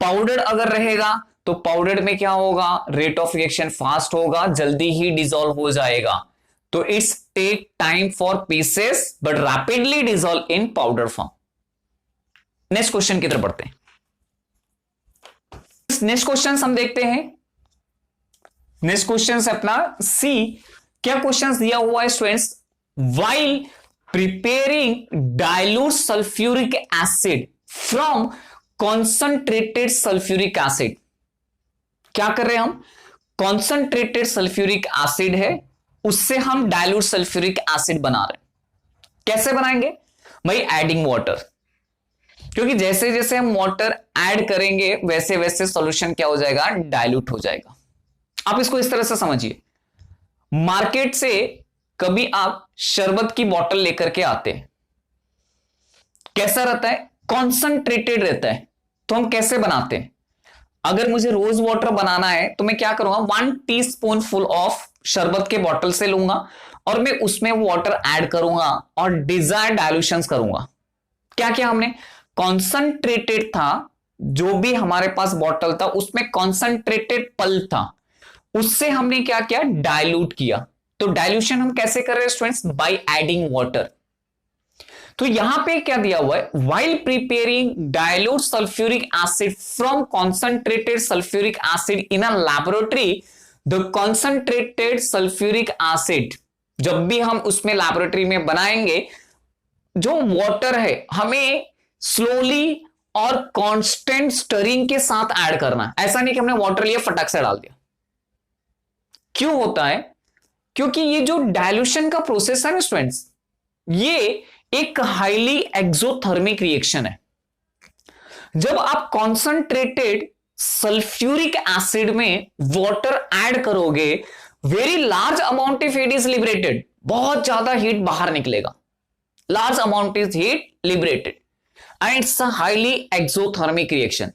पाउडर अगर रहेगा तो पाउडर में क्या होगा, रेट ऑफ रिएक्शन फास्ट होगा, जल्दी ही डिसॉल्व हो जाएगा। तो it's take time for pieces but rapidly dissolve in powder form. Next question की तरफ बढ़ते हैं। नेक्स्ट क्वेश्चन हम देखते हैं। नेक्स्ट क्वेश्चन से अपना सी, क्या क्वेश्चन दिया हुआ है students, while preparing dilute sulphuric acid from concentrated sulphuric acid. क्या कर रहे हैं हम, कॉन्संट्रेटेड सल्फ्यूरिक एसिड है उससे हम डाइल्यूट सल्फ्यूरिक एसिड बना रहे हैं। कैसे बनाएंगे भाई, एडिंग वाटर, क्योंकि जैसे जैसे हम वाटर ऐड करेंगे वैसे वैसे सॉल्यूशन क्या हो जाएगा, डाइल्यूट हो जाएगा। आप इसको इस तरह से समझिए, मार्केट से कभी आप शरबत की बोतल लेकर के आते हैं, कैसा रहता है, कॉन्संट्रेटेड रहता है। तो हम कैसे बनाते हैं, अगर मुझे रोज वाटर बनाना है तो मैं क्या करूंगा, 1 टीस्पून फुल ऑफ शरबत के बॉटल से लूंगा और मैं उसमें वाटर ऐड करूंगा और डिजायर्ड डायल्यूशन करूंगा। क्या किया हमने, कॉन्संट्रेटेड था, जो भी हमारे पास बॉटल था उसमें कॉन्संट्रेटेड पल्प था, उससे हमने क्या किया, डाइल्यूट किया। तो डाइल्यूशन हम कैसे कर रहे हैं स्टूडेंट्स, बाय एडिंग वाटर। तो यहां पे क्या दिया हुआ है, while preparing dilute sulphuric acid from concentrated sulphuric acid in a laboratory, the concentrated sulphuric acid, जब भी हम उसमें लैबोरेटरी में बनाएंगे, जो वाटर है हमें स्लोली और कांस्टेंट स्टरिंग के साथ ऐड करना है। ऐसा नहीं कि हमने वाटर लिया फटक से डाल दिया। क्यों होता है, क्योंकि ये जो डाइल्यूशन का प्रोसेस है ना स्टूडेंट्स, ये एक हाईली एक्सोथर्मिक रिएक्शन है। जब आप कॉन्संट्रेटेड सल्फ्यूरिक एसिड में वाटर ऐड करोगे, very large amount of heat is liberated, बहुत ज्यादा हीट बाहर निकलेगा, large amount is heat liberated and it's a highly exothermic reaction.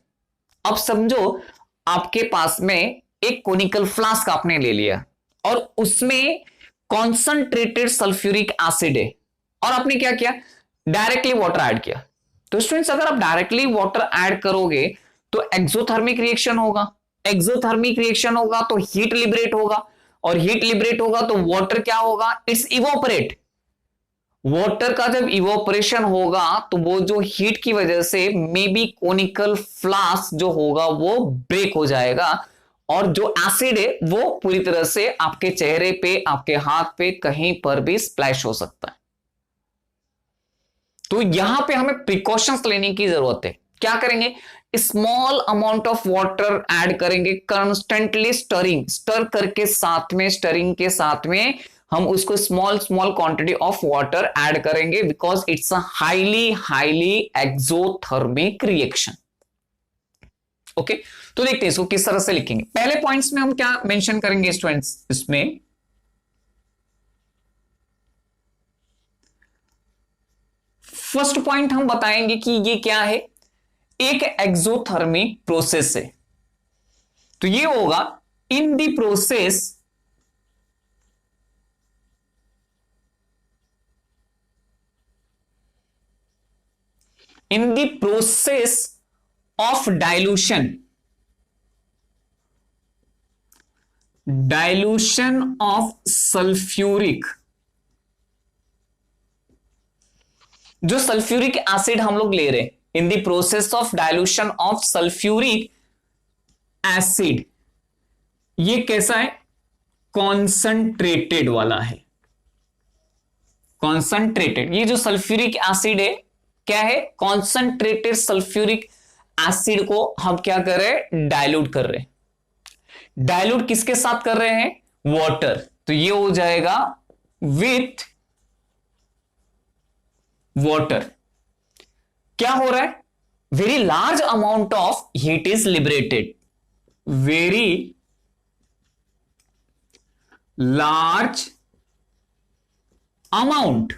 अब समझो आपके पास में एक कोनिकल फ्लास्क आपने ले लिया और उसमें कॉन्संट्रेटेड सल्फ्यूरिक एसिड है और आपने क्या किया, डायरेक्टली वाटर ऐड किया। तो स्टूडेंट्स अगर आप डायरेक्टली वाटर ऐड करोगे तो एक्सोथर्मिक रिएक्शन होगा, एक्सोथर्मिक रिएक्शन होगा तो हीट लिबरेट होगा और हीट लिबरेट होगा तो वाटर क्या होगा, इट्स इवोपरेट। वाटर का जब इवोपरेशन होगा तो वो जो हीट की वजह से मे बी कोनिकल फ्लास्क जो होगा वो ब्रेक हो जाएगा और जो एसिड है वो पूरी तरह से आपके चेहरे पे, आपके हाथ पे, कहीं पर भी स्प्लैश हो सकता है। तो यहां पे हमें प्रिकॉशंस लेने की जरूरत है। क्या करेंगे, small amount of water add करेंगे, कंस्टेंटली स्टर करके साथ में, स्टरिंग के साथ में हम उसको small quantity of water add करेंगे, because it's a highly exothermic reaction. Okay, तो देखते हैं इसको किस तरह से लिखेंगे। पहले पॉइंट्स में हम क्या मेंशन करेंगे स्टूडेंट्स, इसमें फर्स्ट पॉइंट हम बताएंगे कि ये क्या है, एक एक्सोथर्मिक प्रोसेस है। तो ये होगा in the process of dilution of sulphuric, जो सल्फ्यूरिक एसिड हम लोग ले रहे हैं, in the process of dilution of sulphuric acid, ये कैसा है, कॉन्संट्रेटेड वाला है। कॉन्संट्रेटेड, ये जो सल्फ्यूरिक एसिड है क्या है, कॉन्संट्रेटेड सल्फ्यूरिक एसिड को हम क्या कर रहे हैं, डाइल्यूट कर रहे हैं। डाइल्यूट किसके साथ कर रहे हैं, वाटर। तो ये हो जाएगा विथ वाटर। क्या हो रहा है, very large amount of heat is liberated, very large amount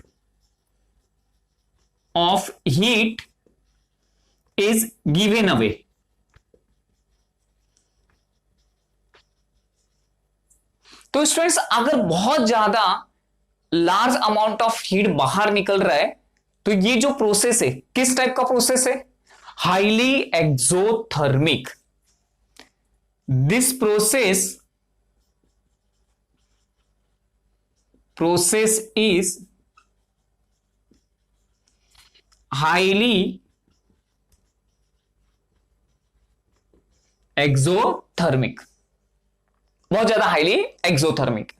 of heat is given away. तो स्टूडेंट्स अगर बहुत ज्यादा लार्ज अमाउंट ऑफ हीट बाहर निकल रहा है तो ये जो प्रोसेस है किस टाइप का प्रोसेस है, highly exothermic. This process is highly exothermic, बहुत ज्यादा हाईली एक्सोथर्मिक।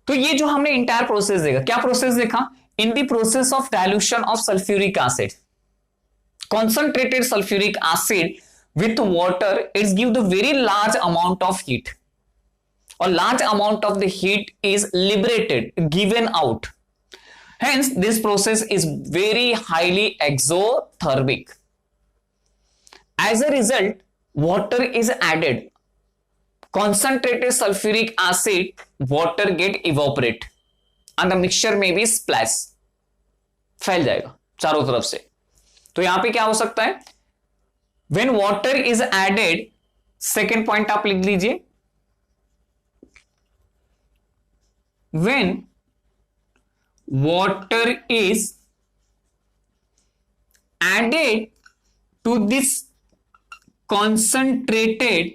तो ये जो हमने इंटायर प्रोसेस देखा, क्या प्रोसेस देखा, in the process of dilution of sulphuric acid, concentrated sulfuric acid with water, it's give the very large amount of heat or large amount of the heat is liberated, given out. Hence this process is very highly exothermic. As a result, water is added, concentrated sulfuric acid, water get evaporate and the mixture may be splash, फैल जाएगा चारों तरफ से। तो यहां पे क्या हो सकता है, when water is added, second point आप लिख लीजिए, when water is added to this concentrated,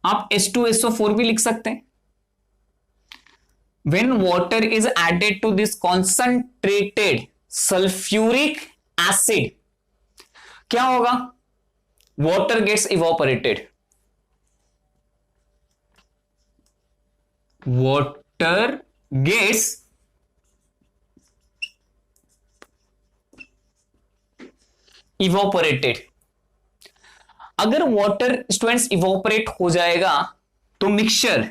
आप H2SO4 भी लिख सकते हैं, when water is added to this concentrated sulfuric acid, क्या होगा? water gets evaporated, water gets evaporated. अगर वाटर स्टूडेंट्स इवोपरेट हो जाएगा तो मिक्सचर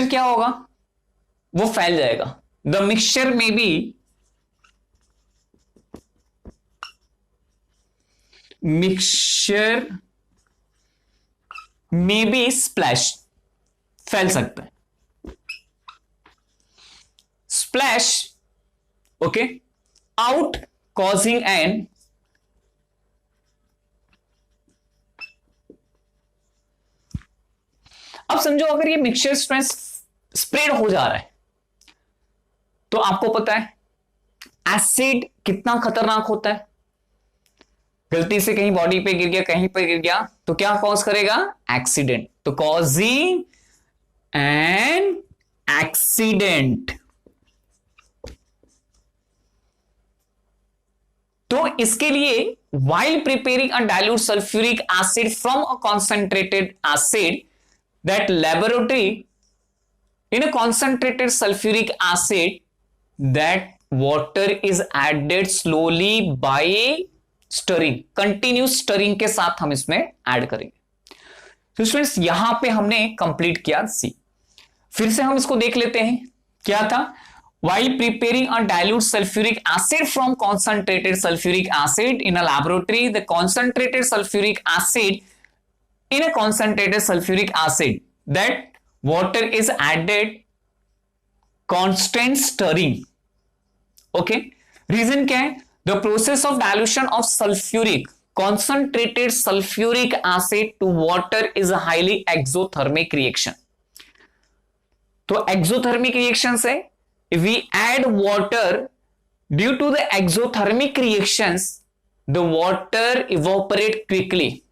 क्या होगा? वो फैल जाएगा. द मिक्सचर में बी स्प्लैश, फैल सकता है. Splash, okay, out causing an अब समझो अगर ये मिक्सचर स्प्रेड हो जा रहा है तो आपको पता है एसिड कितना खतरनाक होता है. गलती से कहीं बॉडी पे गिर गया, कहीं पे गिर गया तो क्या कॉज करेगा? एक्सीडेंट. तो कॉजिंग एन एक्सीडेंट. तो इसके लिए while preparing a dilute sulfuric acid from a concentrated acid, that laboratory in a concentrated sulfuric acid, that water is added slowly by stirring, continuous stirring के साथ हम इसमें add करेंगे. तो स्टूडेंट्स यहां पे हमने कंप्लीट किया सी. फिर से हम इसको देख लेते हैं. क्या था? while preparing a dilute sulfuric acid from concentrated sulfuric acid in a laboratory, the concentrated sulfuric acid in a concentrated sulfuric acid, that water is added constant stirring. Okay, reason क्या है? The process of dilution of concentrated sulfuric acid to water is a highly exothermic reaction. तो exothermic reaction से if we add water, due to the exothermic reactions, the water evaporate quickly,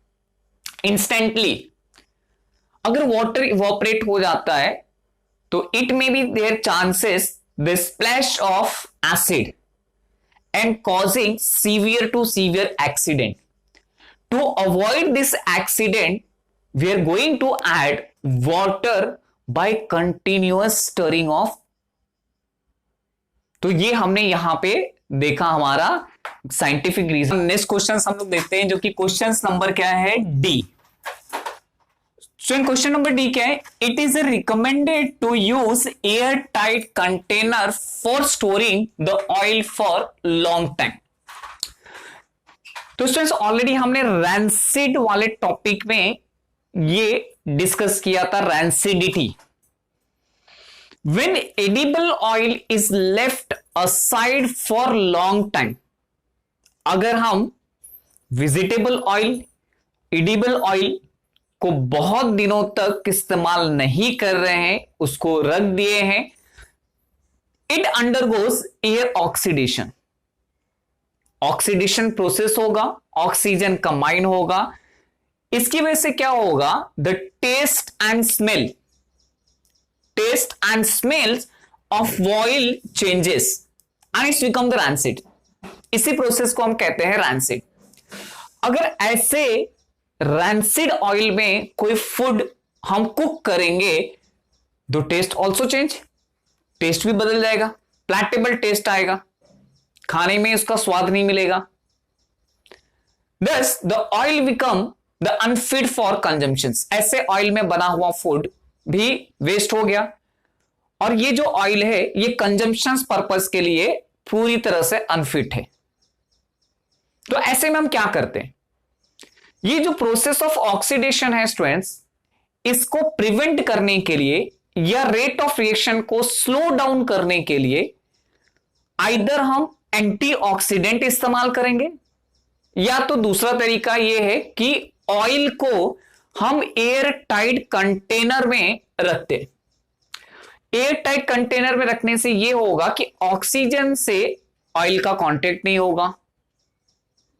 instantly. अगर water evaporate हो जाता है तो it may be there chances the splash of acid and causing severe to severe accident. To avoid this accident, we are going to add water by continuous stirring of. तो ये हमने यहां पे देखा हमारा साइंटिफिक रीजन. नेक्स्ट क्वेश्चन हम लोग देखते हैं जो कि क्वेश्चन नंबर क्या है? डी. क्वेश्चन नंबर डी क्या है? It is recommended to use air tight container for storing the oil for long time. तो स्टूडेंट्स ऑलरेडी हमने रैंसिड वाले टॉपिक में ये डिस्कस किया था, rancidity. When edible oil is left aside for long time, अगर हम वेजिटेबल ऑयल, एडिबल ऑयल को बहुत दिनों तक इस्तेमाल नहीं कर रहे हैं, उसको रख दिए हैं, it undergoes air oxidation. Oxidation process होगा, ऑक्सीजन कंबाइन होगा. इसकी वजह से क्या होगा? The taste and smells of oil changes and it's become the rancid. इसी प्रोसेस को हम कहते हैं rancid. अगर ऐसे rancid ऑयल में कोई फूड हम कुक करेंगे तो टेस्ट ऑल्सो चेंज, टेस्ट भी बदल जाएगा, प्लेटेबल टेस्ट आएगा, खाने में उसका स्वाद नहीं मिलेगा. Thus the oil become the unfit for consumption. ऐसे ऑयल में बना हुआ फूड भी वेस्ट हो गया और ये जो ऑयल है ये कंजम्पशन पर्पस के लिए पूरी तरह से अनफिट है. तो ऐसे में हम क्या करते हैं? ये जो प्रोसेस ऑफ ऑक्सीडेशन है स्टूडेंट्स, इसको प्रिवेंट करने के लिए या रेट ऑफ रिएक्शन को स्लो डाउन करने के लिए आइदर हम एंटीऑक्सीडेंट इस्तेमाल करेंगे, या तो दूसरा तरीका यह है कि ऑयल को हम एयर टाइट कंटेनर में रखते। एयर टाइट कंटेनर में रखने से यह होगा कि ऑक्सीजन से ऑयल का कांटेक्ट नहीं होगा,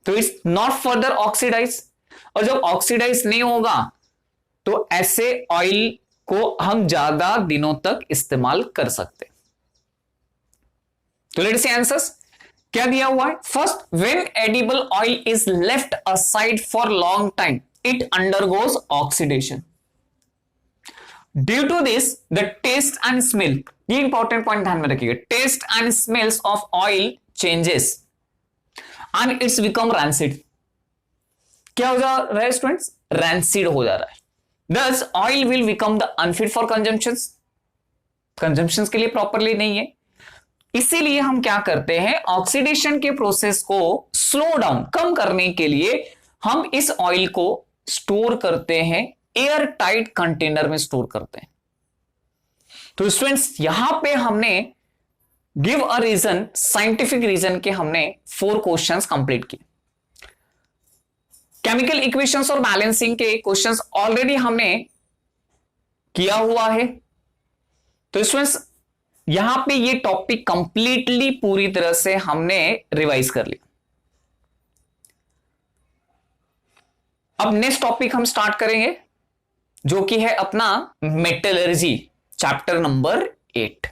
तो इट्स नॉट फर्दर ऑक्सीडाइज, और जब ऑक्सीडाइज नहीं होगा तो ऐसे ऑयल को हम ज्यादा दिनों तक इस्तेमाल कर सकते। तो लेट्स सी आंसर्स। क्या दिया हुआ है? First, when edible oil is left aside for long time it undergoes oxidation. Due to this the taste and smell, ये इंपॉर्टेंट पॉइंट ध्यान में रखिएगा, taste and smells of oil changes and it's become rancid. क्या हो जा रहा है students? Rancid हो जा रहा है। Thus oil will become the unfit for consumption के लिए प्रॉपरली नहीं है। इसीलिए हम क्या करते हैं, ऑक्सीडेशन के प्रोसेस को स्लो डाउन, कम करने के लिए हम इस ऑयल को स्टोर करते हैं, एयर टाइट कंटेनर में स्टोर करते हैं। तो स्टूडेंट्स यहां पे हमने give a reason, scientific reason के हमने 4 क्वेश्चंस कंप्लीट किए। केमिकल इक्वेशंस और बैलेंसिंग के क्वेश्चंस ऑलरेडी हमने किया हुआ है। तो स्टूडेंट्स यहां पे ये टॉपिक कंप्लीटली पूरी तरह से हमने रिवाइज कर लिया। अब नेक्स्ट टॉपिक हम स्टार्ट करेंगे जो कि है अपना मेटलर्जी, चैप्टर नंबर 8।